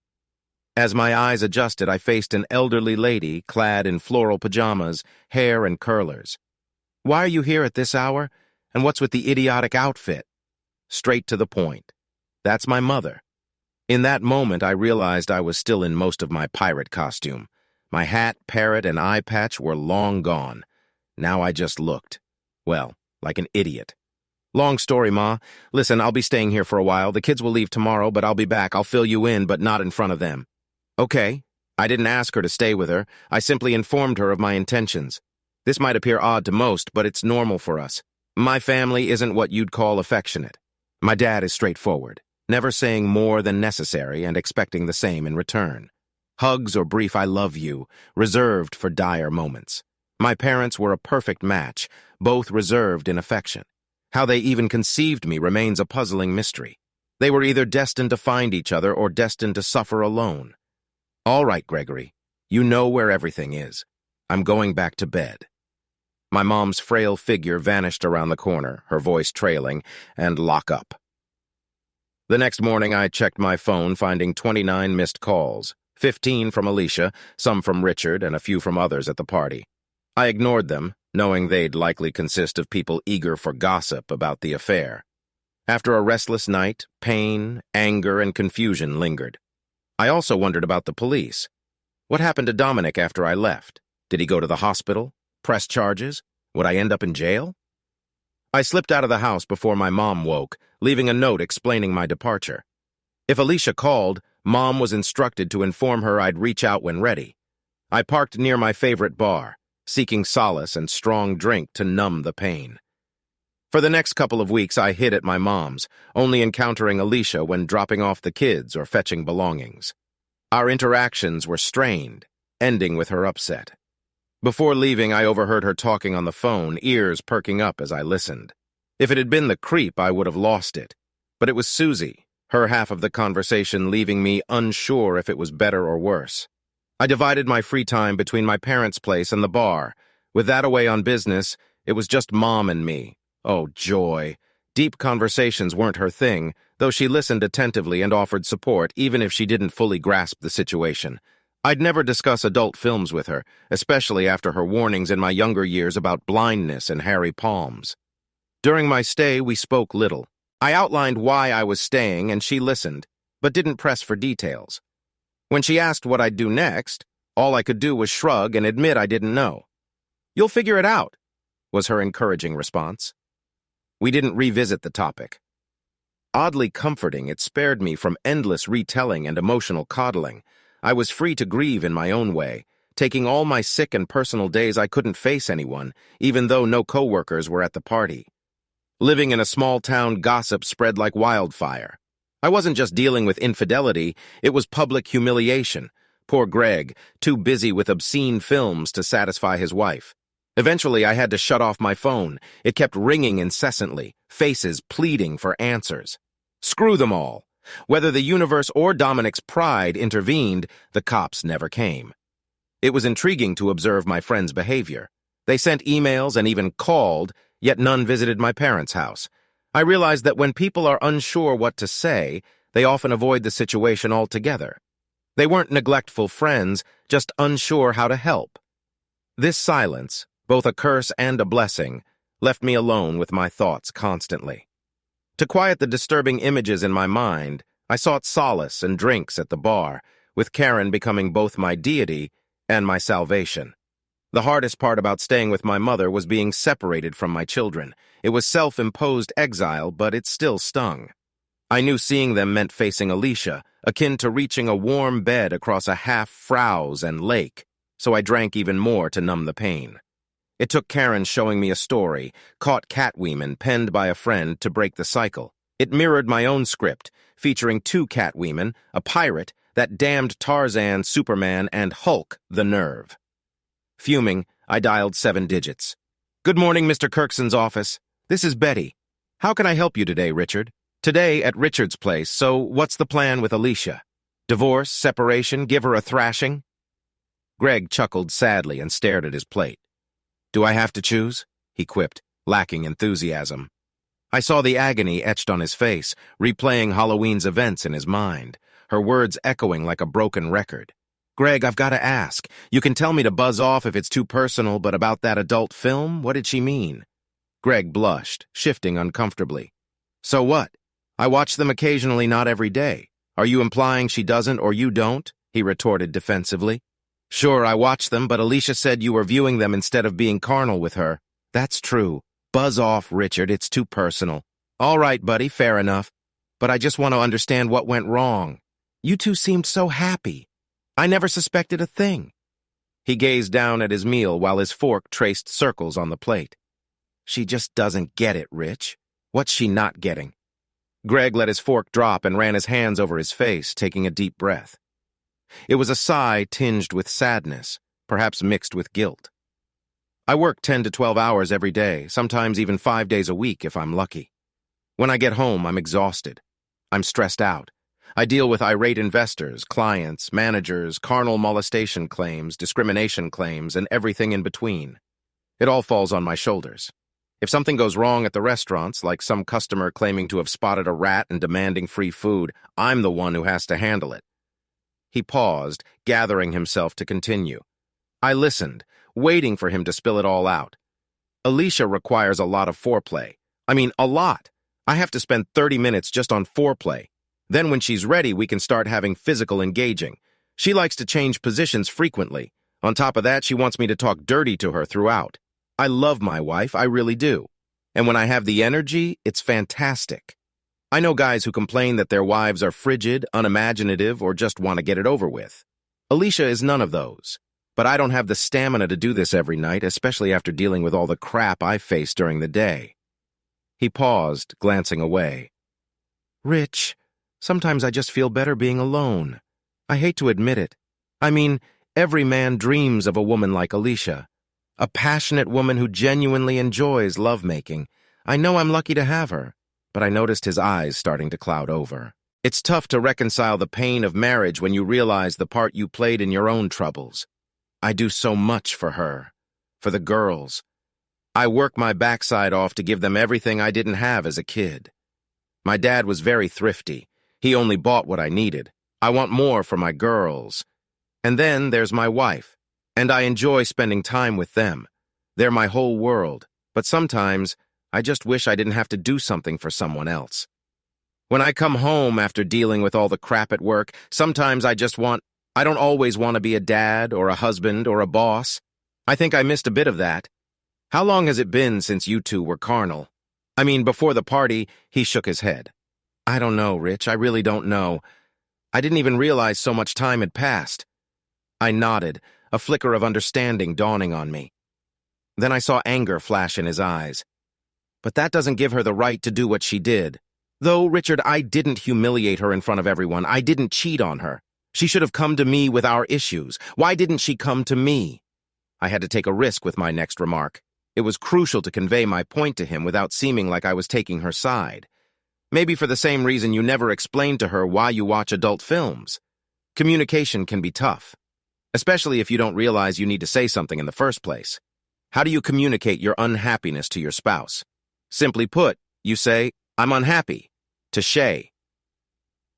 As my eyes adjusted, I faced an elderly lady clad in floral pajamas, hair and curlers. "Why are you here at this hour? And what's with the idiotic outfit?" Straight to the point. "That's my mother." In that moment, I realized I was still in most of my pirate costume. My hat, parrot, and eye patch were long gone. Now I just looked, well, like an idiot. "Long story, Ma. Listen, I'll be staying here for a while. The kids will leave tomorrow, but I'll be back. I'll fill you in, but not in front of them." "Okay." I didn't ask her to stay with her. I simply informed her of my intentions. This might appear odd to most, but it's normal for us. My family isn't what you'd call affectionate. My dad is straightforward, never saying more than necessary and expecting the same in return. Hugs or brief "I love you," reserved for dire moments. My parents were a perfect match, both reserved in affection. How they even conceived me remains a puzzling mystery. They were either destined to find each other or destined to suffer alone. All right, Gregory, you know where everything is. I'm going back to bed. My mom's frail figure vanished around the corner, her voice trailing, and lock up. The next morning, I checked my phone, finding 29 missed calls, 15 from Alicia, some from Richard, and a few from others at the party. I ignored them, knowing they'd likely consist of people eager for gossip about the affair. After a restless night, pain, anger, and confusion lingered. I also wondered about the police. What happened to Dominic after I left? Did he go to the hospital? Press charges? Would I end up in jail? I slipped out of the house before my mom woke, leaving a note explaining my departure. If Alicia called, Mom was instructed to inform her I'd reach out when ready. I parked near my favorite bar, seeking solace and strong drink to numb the pain. For the next couple of weeks, I hid at my mom's, only encountering Alicia when dropping off the kids or fetching belongings. Our interactions were strained, ending with her upset. Before leaving, I overheard her talking on the phone, ears perking up as I listened. If it had been the creep, I would have lost it. But it was Susie, her half of the conversation leaving me unsure if it was better or worse. I divided my free time between my parents' place and the bar. With that away on business, it was just Mom and me. Oh, joy. Deep conversations weren't her thing, though she listened attentively and offered support, even if she didn't fully grasp the situation. I'd never discuss adult films with her, especially after her warnings in my younger years about blindness and hairy palms. During my stay, we spoke little. I outlined why I was staying, and she listened, but didn't press for details. When she asked what I'd do next, all I could do was shrug and admit I didn't know. "You'll figure it out," was her encouraging response. We didn't revisit the topic. Oddly comforting, it spared me from endless retelling and emotional coddling. I was free to grieve in my own way, taking all my sick and personal days I couldn't face anyone, even though no coworkers were at the party. Living in a small town, gossip spread like wildfire. I wasn't just dealing with infidelity, it was public humiliation. Poor Greg, too busy with obscene films to satisfy his wife. Eventually, I had to shut off my phone. It kept ringing incessantly, faces pleading for answers. Screw them all. Whether the universe or Dominic's pride intervened, the cops never came. It was intriguing to observe my friends' behavior. They sent emails and even called, yet none visited my parents' house. I realized that when people are unsure what to say, they often avoid the situation altogether. They weren't neglectful friends, just unsure how to help. This silence, both a curse and a blessing, left me alone with my thoughts constantly. To quiet the disturbing images in my mind, I sought solace and drinks at the bar, with Karen becoming both my deity and my salvation. The hardest part about staying with my mother was being separated from my children. It was self-imposed exile, but it still stung. I knew seeing them meant facing Alicia, akin to reaching a warm bed across a half-froze and lake, so I drank even more to numb the pain. It took Karen showing me a story, caught Catwomen penned by a friend, to break the cycle. It mirrored my own script, featuring 2 Catwomen, a pirate, that damned Tarzan, Superman, and Hulk the Nerve. Fuming, I dialed 7 digits. "Good morning, Mr. Kirkson's office. This is Betty. How can I help you today, Richard? Today at Richard's place, so what's the plan with Alicia? Divorce, separation, give her a thrashing?" Greg chuckled sadly and stared at his plate. "Do I have to choose?" he quipped, lacking enthusiasm. I saw the agony etched on his face, replaying Halloween's events in his mind, her words echoing like a broken record. "Greg, I've got to ask. You can tell me to buzz off if it's too personal, but about that adult film, what did she mean?" Greg blushed, shifting uncomfortably. "So what? I watch them occasionally, not every day. Are you implying she doesn't or you don't?" he retorted defensively. "Sure, I watch them, but Alicia said you were viewing them instead of being carnal with her." "That's true. Buzz off, Richard, it's too personal." "All right, buddy, fair enough. But I just want to understand what went wrong. You two seemed so happy. I never suspected a thing." He gazed down at his meal while his fork traced circles on the plate. "She just doesn't get it, Rich. What's she not getting?" Greg let his fork drop and ran his hands over his face, taking a deep breath. It was a sigh tinged with sadness, perhaps mixed with guilt. I work 10 to 12 hours every day, sometimes even 5 days a week if I'm lucky. When I get home, I'm exhausted. I'm stressed out. I deal with irate investors, clients, managers, carnal molestation claims, discrimination claims, and everything in between. It all falls on my shoulders. If something goes wrong at the restaurants, like some customer claiming to have spotted a rat and demanding free food, I'm the one who has to handle it. He paused, gathering himself to continue. I listened, waiting for him to spill it all out. Alicia requires a lot of foreplay. I mean, a lot. I have to spend 30 minutes just on foreplay. Then when she's ready, we can start having physical engaging. She likes to change positions frequently. On top of that, she wants me to talk dirty to her throughout. I love my wife, I really do. And when I have the energy, it's fantastic. I know guys who complain that their wives are frigid, unimaginative, or just want to get it over with. Alicia is none of those. But I don't have the stamina to do this every night, especially after dealing with all the crap I face during the day. He paused, glancing away. Rich, sometimes I just feel better being alone. I hate to admit it. I mean, every man dreams of a woman like Alicia. A passionate woman who genuinely enjoys lovemaking. I know I'm lucky to have her, but I noticed his eyes starting to cloud over. It's tough to reconcile the pain of marriage when you realize the part you played in your own troubles. I do so much for her, for the girls. I work my backside off to give them everything I didn't have as a kid. My dad was very thrifty. He only bought what I needed. I want more for my girls. And then there's my wife. And I enjoy spending time with them. They're my whole world, but sometimes I just wish I didn't have to do something for someone else. When I come home after dealing with all the crap at work, sometimes I don't always want to be a dad or a husband or a boss. I think I missed a bit of that. How long has it been since you two were carnal? I mean, before the party, he shook his head. I don't know, Rich, I really don't know. I didn't even realize so much time had passed. I nodded, a flicker of understanding dawning on me. Then I saw anger flash in his eyes. But that doesn't give her the right to do what she did. Though, Richard, I didn't humiliate her in front of everyone. I didn't cheat on her. She should have come to me with our issues. Why didn't she come to me? I had to take a risk with my next remark. It was crucial to convey my point to him without seeming like I was taking her side. Maybe for the same reason you never explained to her why you watch adult films. Communication can be tough, especially if you don't realize you need to say something in the first place. How do you communicate your unhappiness to your spouse? Simply put, you say, I'm unhappy, to Shay.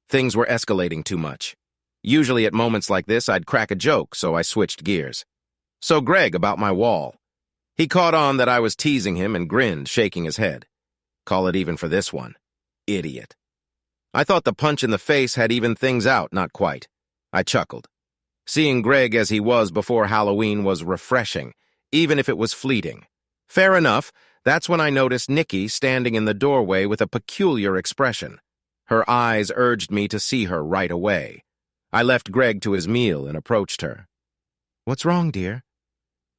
Things were escalating too much. Usually at moments like this, I'd crack a joke, so I switched gears. So Greg about my wall. He caught on that I was teasing him and grinned, shaking his head. Call it even for this one. Idiot. I thought the punch in the face had evened things out, not quite. I chuckled. Seeing Greg as he was before Halloween was refreshing, even if it was fleeting. Fair enough, that's when I noticed Nikki standing in the doorway with a peculiar expression. Her eyes urged me to see her right away. I left Greg to his meal and approached her. What's wrong, dear?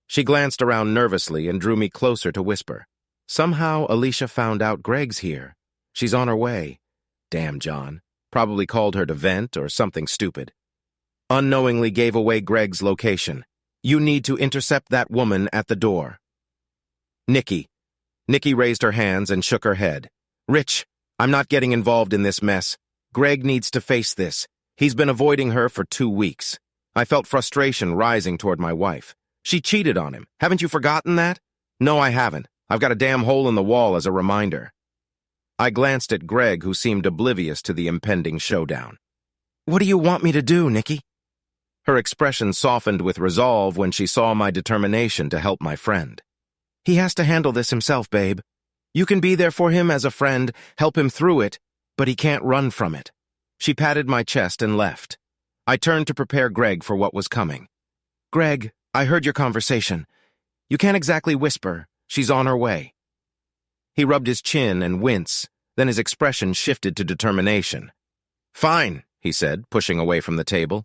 She glanced around nervously and drew me closer to whisper. Somehow Alicia found out Greg's here. She's on her way. Damn, John. Probably called her to vent or something stupid. Unknowingly gave away Greg's location. You need to intercept that woman at the door. Nikki. Nikki raised her hands and shook her head. Rich, I'm not getting involved in this mess. Greg needs to face this. He's been avoiding her for 2 weeks. I felt frustration rising toward my wife. She cheated on him. Haven't you forgotten that? No, I haven't. I've got a damn hole in the wall as a reminder. I glanced at Greg, who seemed oblivious to the impending showdown. What do you want me to do, Nikki? Her expression softened with resolve when she saw my determination to help my friend. He has to handle this himself, babe. You can be there for him as a friend, help him through it, but he can't run from it. She patted my chest and left. I turned to prepare Greg for what was coming. Greg, I heard your conversation. You can't exactly whisper. She's on her way. He rubbed his chin and winced, then his expression shifted to determination. Fine, he said, pushing away from the table.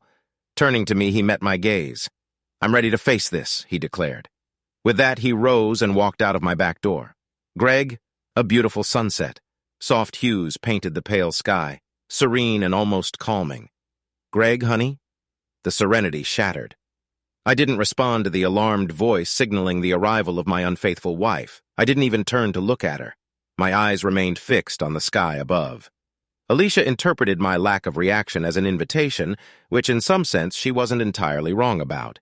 Turning to me, he met my gaze. I'm ready to face this, he declared. With that, he rose and walked out of my back door. Greg, a beautiful sunset. Soft hues painted the pale sky, serene and almost calming. Greg, honey? The serenity shattered. I didn't respond to the alarmed voice signaling the arrival of my unfaithful wife. I didn't even turn to look at her. My eyes remained fixed on the sky above. Alicia interpreted my lack of reaction as an invitation, which in some sense she wasn't entirely wrong about.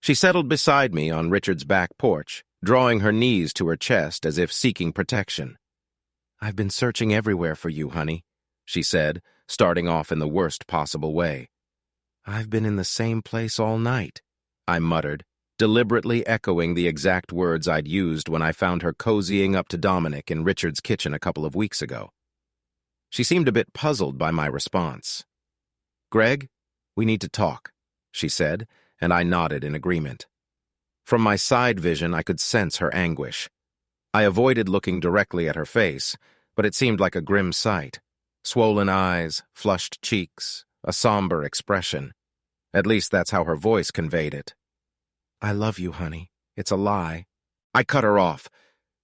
She settled beside me on Richard's back porch, drawing her knees to her chest as if seeking protection. "I've been searching everywhere for you, honey," she said, starting off in the worst possible way. "I've been in the same place all night," I muttered, deliberately echoing the exact words I'd used when I found her cozying up to Dominic in Richard's kitchen a couple of weeks ago. She seemed a bit puzzled by my response. "Greg, we need to talk," she said, and I nodded in agreement. From my side vision, I could sense her anguish. I avoided looking directly at her face, but it seemed like a grim sight. Swollen eyes, flushed cheeks, a somber expression. At least that's how her voice conveyed it. "I love you, honey. It's a lie." I cut her off.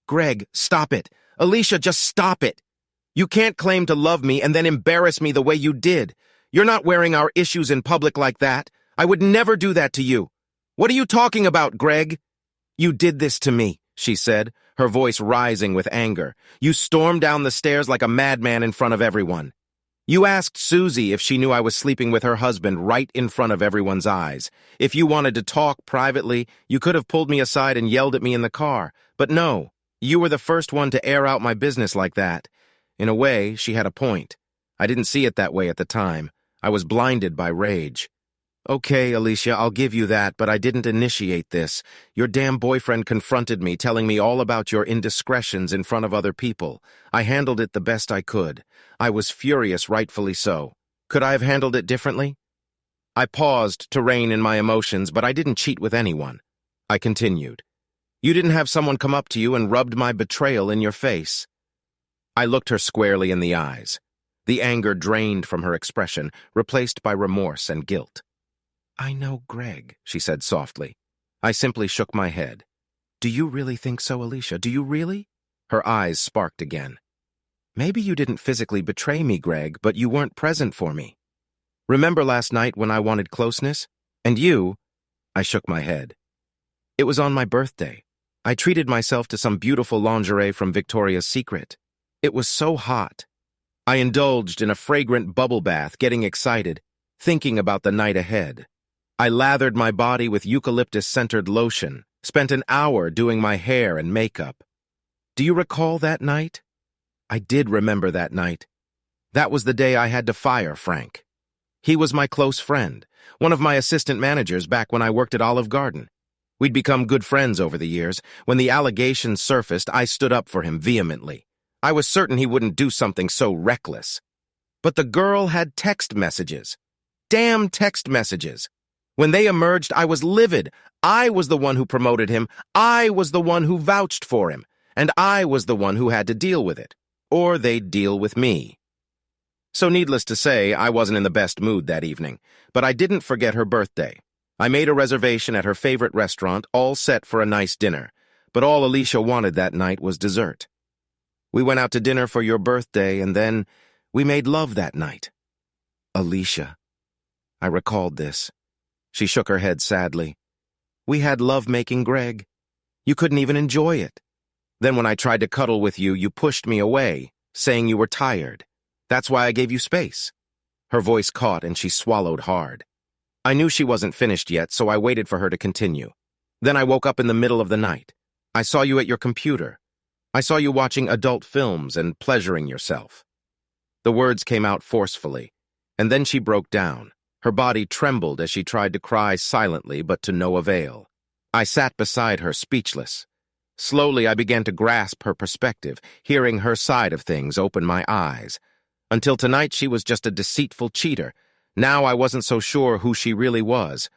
"Greg, stop it. Alicia, just stop it. You can't claim to love me and then embarrass me the way you did. You're not wearing our issues in public like that. I would never do that to you. What are you talking about, Greg?" "You did this to me," she said, her voice rising with anger. "You stormed down the stairs like a madman in front of everyone. You asked Susie if she knew I was sleeping with her husband right in front of everyone's eyes. If you wanted to talk privately, you could have pulled me aside and yelled at me in the car. But no, you were the first one to air out my business like that." In a way, she had a point. I didn't see it that way at the time. I was blinded by rage. "Okay, Alicia, I'll give you that, but I didn't initiate this. Your damn boyfriend confronted me, telling me all about your indiscretions in front of other people. I handled it the best I could. I was furious, rightfully so. Could I have handled it differently?" I paused to rein in my emotions, but I didn't cheat with anyone. I continued. "You didn't have someone come up to you and rubbed my betrayal in your face." I looked her squarely in the eyes. The anger drained from her expression, replaced by remorse and guilt. "I know Greg," she said softly. I simply shook my head. "Do you really think so, Alicia? Do you really?" Her eyes sparked again. "Maybe you didn't physically betray me, Greg, but you weren't present for me. Remember last night when I wanted closeness? And you?" I shook my head. "It was on my birthday. I treated myself to some beautiful lingerie from Victoria's Secret. It was so hot. I indulged in a fragrant bubble bath, getting excited, thinking about the night ahead. I lathered my body with eucalyptus-scented lotion, spent an hour doing my hair and makeup. Do you recall that night?" I did remember that night. That was the day I had to fire Frank. He was my close friend, one of my assistant managers back when I worked at Olive Garden. We'd become good friends over the years. When the allegations surfaced, I stood up for him vehemently. I was certain he wouldn't do something so reckless. But the girl had text messages. Damn text messages. When they emerged, I was livid. I was the one who promoted him. I was the one who vouched for him. And I was the one who had to deal with it. Or they'd deal with me. So needless to say, I wasn't in the best mood that evening. But I didn't forget her birthday. I made a reservation at her favorite restaurant, all set for a nice dinner. But all Alicia wanted that night was dessert. We went out to dinner for your birthday, and then we made love that night. Alicia. I recalled this. She shook her head sadly. "We had love-making, Greg. You couldn't even enjoy it. Then when I tried to cuddle with you, you pushed me away, saying you were tired. That's why I gave you space." Her voice caught and she swallowed hard. I knew she wasn't finished yet, so I waited for her to continue. "Then I woke up in the middle of the night. I saw you at your computer. I saw you watching adult films and pleasuring yourself." The words came out forcefully, and then she broke down. Her body trembled as she tried to cry silently, but to no avail. I sat beside her, speechless. Slowly, I began to grasp her perspective, hearing her side of things open my eyes. Until tonight, she was just a deceitful cheater. Now I wasn't so sure who she really was.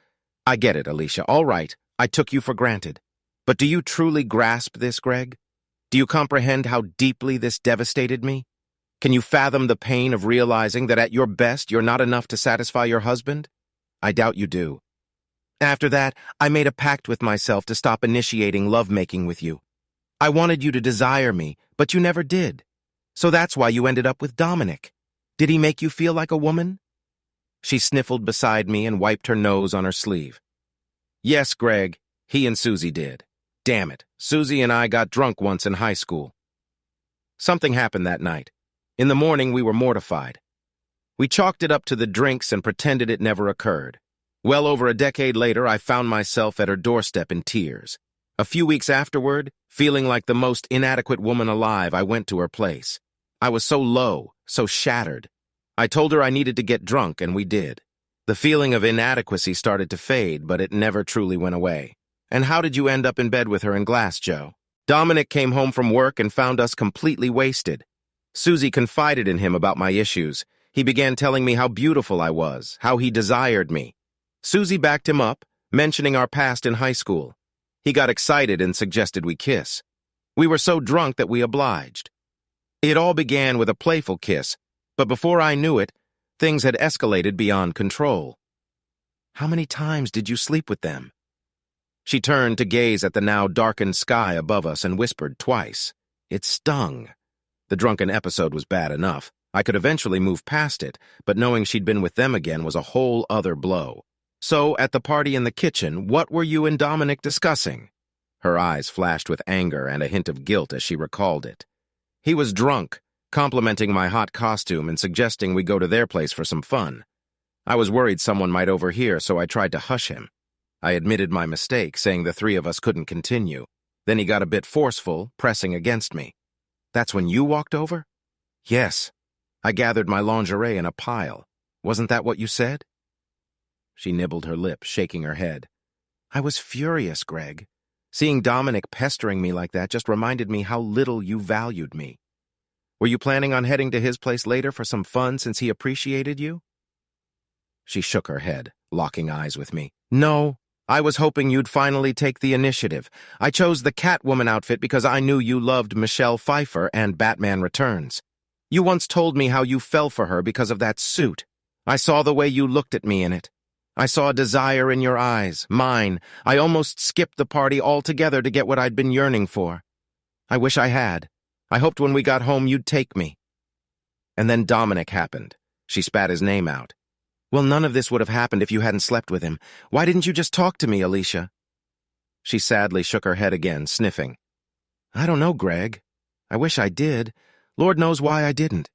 "I get it, Alicia. All right, I took you for granted. But do you truly grasp this, Greg? Do you comprehend how deeply this devastated me? Can you fathom the pain of realizing that at your best you're not enough to satisfy your husband? I doubt you do. After that, I made a pact with myself to stop initiating lovemaking with you. I wanted you to desire me, but you never did. So that's why you ended up with Dominic. Did he make you feel like a woman?" She sniffled beside me and wiped her nose on her sleeve. Yes, Greg, he and Susie did. Damn it, Susie and I got drunk once in high school. Something happened that night. In the morning, we were mortified. We chalked it up to the drinks and pretended it never occurred. Well over a decade later, I found myself at her doorstep in tears. A few weeks afterward, feeling like the most inadequate woman alive, I went to her place. I was so low, so shattered. I told her I needed to get drunk, and we did. The feeling of inadequacy started to fade, but it never truly went away. And how did you end up in bed with her in Glass, Joe? Dominic came home from work and found us completely wasted. Susie confided in him about my issues. He began telling me how beautiful I was, how he desired me. Susie backed him up, mentioning our past in high school. He got excited and suggested we kiss. We were so drunk that we obliged. It all began with a playful kiss, but before I knew it, things had escalated beyond control. How many times did you sleep with them? She turned to gaze at the now darkened sky above us and whispered twice. It stung. The drunken episode was bad enough. I could eventually move past it, but knowing she'd been with them again was a whole other blow. So, at the party in the kitchen, what were you and Dominic discussing? Her eyes flashed with anger and a hint of guilt as she recalled it. He was drunk, complimenting my hot costume and suggesting we go to their place for some fun. I was worried someone might overhear, so I tried to hush him. I admitted my mistake, saying the three of us couldn't continue. Then he got a bit forceful, pressing against me. That's when you walked over? Yes. I gathered my lingerie in a pile. Wasn't that what you said? She nibbled her lip, shaking her head. I was furious, Greg. Seeing Dominic pestering me like that just reminded me how little you valued me. Were you planning on heading to his place later for some fun since he appreciated you? She shook her head, locking eyes with me. No, I was hoping you'd finally take the initiative. I chose the Catwoman outfit because I knew you loved Michelle Pfeiffer and Batman Returns. You once told me how you fell for her because of that suit. I saw the way you looked at me in it. I saw desire in your eyes, mine. I almost skipped the party altogether to get what I'd been yearning for. I wish I had. I hoped when we got home you'd take me. And then Dominic happened. She spat his name out. Well, none of this would have happened if you hadn't slept with him. Why didn't you just talk to me, Alicia? She sadly shook her head again, sniffing. I don't know, Greg. I wish I did. Lord knows why I didn't.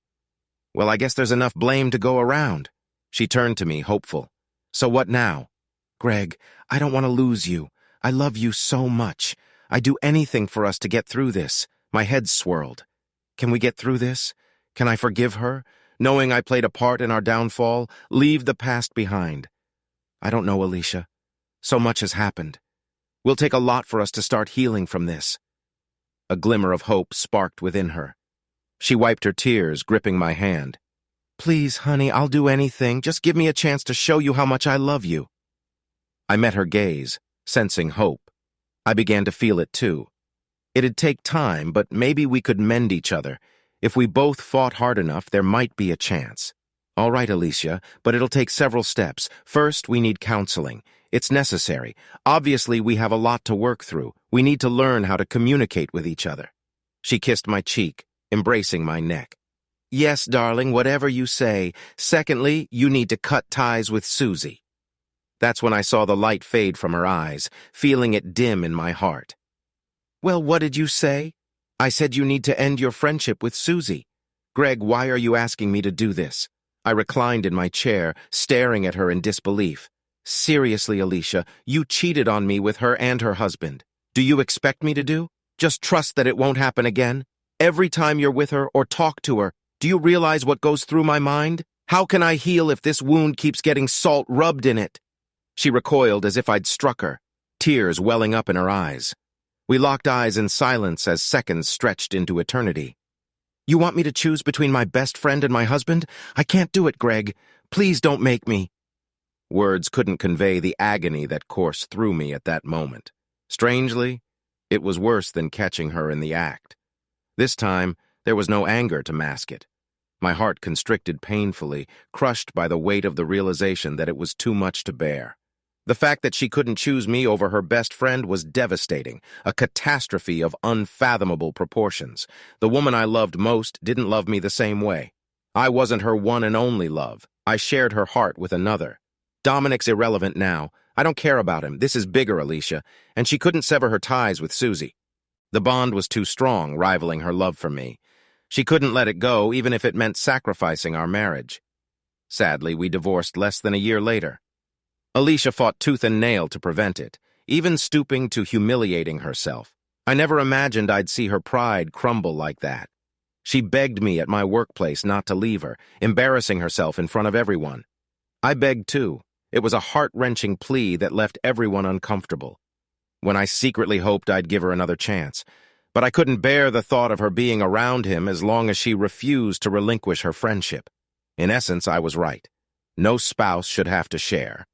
Well, I guess there's enough blame to go around. She turned to me, hopeful. So what now? Greg, I don't want to lose you. I love you so much. I'd do anything for us to get through this. My head swirled. Can we get through this? Can I forgive her? Knowing I played a part in our downfall, leave the past behind. I don't know, Alicia. So much has happened. Will take a lot for us to start healing from this. A glimmer of hope sparked within her. She wiped her tears, gripping my hand. Please, honey, I'll do anything. Just give me a chance to show you how much I love you. I met her gaze, sensing hope. I began to feel it too. It'd take time, but maybe we could mend each other. If we both fought hard enough, there might be a chance. All right, Alicia, but it'll take several steps. First, we need counseling. It's necessary. Obviously, we have a lot to work through. We need to learn how to communicate with each other. She kissed my cheek, embracing my neck. Yes, darling, whatever you say. Secondly, you need to cut ties with Susie. That's when I saw the light fade from her eyes, feeling it dim in my heart. Well, what did you say? I said you need to end your friendship with Susie. Greg, why are you asking me to do this? I reclined in my chair, staring at her in disbelief. Seriously, Alicia, you cheated on me with her and her husband. Do you expect me to do? Just trust that it won't happen again? Every time you're with her or talk to her, do you realize what goes through my mind? How can I heal if this wound keeps getting salt rubbed in it? She recoiled as if I'd struck her, tears welling up in her eyes. We locked eyes in silence as seconds stretched into eternity. You want me to choose between my best friend and my husband? I can't do it, Greg. Please don't make me. Words couldn't convey the agony that coursed through me at that moment. Strangely, it was worse than catching her in the act. This time, there was no anger to mask it. My heart constricted painfully, crushed by the weight of the realization that it was too much to bear. The fact that she couldn't choose me over her best friend was devastating, a catastrophe of unfathomable proportions. The woman I loved most didn't love me the same way. I wasn't her one and only love. I shared her heart with another. Dominic's irrelevant now. I don't care about him. This is bigger, Alicia, and she couldn't sever her ties with Susie. The bond was too strong, rivaling her love for me. She couldn't let it go, even if it meant sacrificing our marriage. Sadly, we divorced less than a year later. Alicia fought tooth and nail to prevent it, even stooping to humiliating herself. I never imagined I'd see her pride crumble like that. She begged me at my workplace not to leave her, embarrassing herself in front of everyone. I begged too. It was a heart-wrenching plea that left everyone uncomfortable. When I secretly hoped I'd give her another chance, but I couldn't bear the thought of her being around him as long as she refused to relinquish her friendship. In essence, I was right. No spouse should have to share.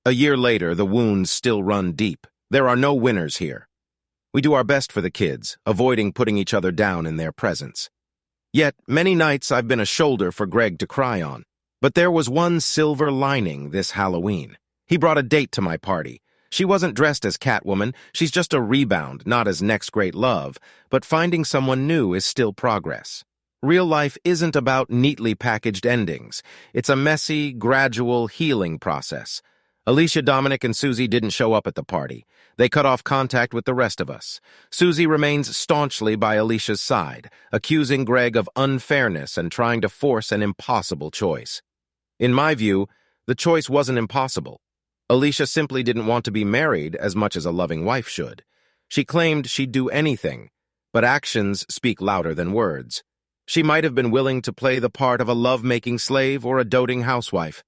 A year later, the wounds still run deep. There are no winners here. We do our best for the kids, avoiding putting each other down in their presence. Yet, many nights I've been a shoulder for Greg to cry on. But there was one silver lining this Halloween. He brought a date to my party. She wasn't dressed as Catwoman. She's just a rebound, not as next great love. But finding someone new is still progress. Real life isn't about neatly packaged endings. It's a messy, gradual healing process. Alicia, Dominic, and Susie didn't show up at the party. They cut off contact with the rest of us. Susie remains staunchly by Alicia's side, accusing Greg of unfairness and trying to force an impossible choice. In my view, the choice wasn't impossible. Alicia simply didn't want to be married as much as a loving wife should. She claimed she'd do anything, but actions speak louder than words. She might have been willing to play the part of a love-making slave or a doting housewife.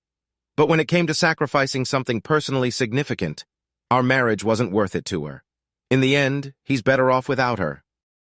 But when it came to sacrificing something personally significant, our marriage wasn't worth it to her. In the end, he's better off without her.